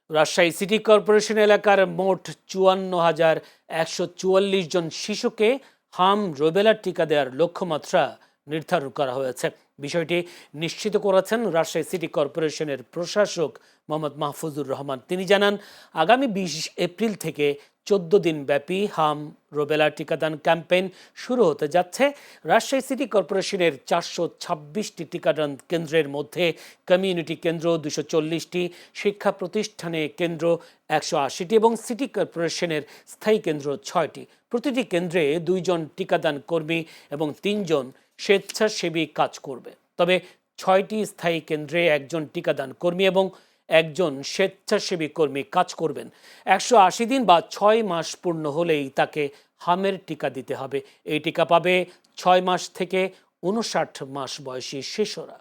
Rajshahi city corporation এলাকার মোট ৫৪,১৪৪ জন শিশুকে হাম রুবেলার টিকা দেওয়ার লক্ষ্যমাত্রা নির্ধারণ করা হয়েছে। বিষয়টি নিশ্চিত করেছেন রাজশাহী সিটি কর্পোরেশনের প্রশাসক মোহাম্মদ মাহফুজুর রহমান। তিনি জানান, আগামী ২০ এপ্রিল থেকে ১৪ দিন ব্যাপী হাম রুবেলা টিকাদান ক্যাম্পেইন শুরু হতে যাচ্ছে। রাজশাহী সিটি কর্পোরেশনের ৪২৬টি টিকাদান কেন্দ্রের মধ্যে কমিউনিটি কেন্দ্র ২৪০টি, শিক্ষা প্রতিষ্ঠানে কেন্দ্র ১৮০টি এবং সিটি কর্পোরেশনের স্থায়ী কেন্দ্র ৬টি। প্রতিটি কেন্দ্রে ২ জন টিকাদান কর্মী এবং ৩ জন স্বেচ্ছাসেবী কাজ করবে। তবে ৬টি স্থায়ী কেন্দ্রে ১ জন টিকাদান কর্মী এবং ১ জন স্বেচ্ছাসেবী কর্মী কাজ করবেন। ১৮০ দিন বা ৬ মাস পূর্ণ হলেই তাকে হামের টিকা দিতে হবে। এই টিকা পাবে ৬ মাস থেকে ৫৯ মাস বয়সী শিশুরা।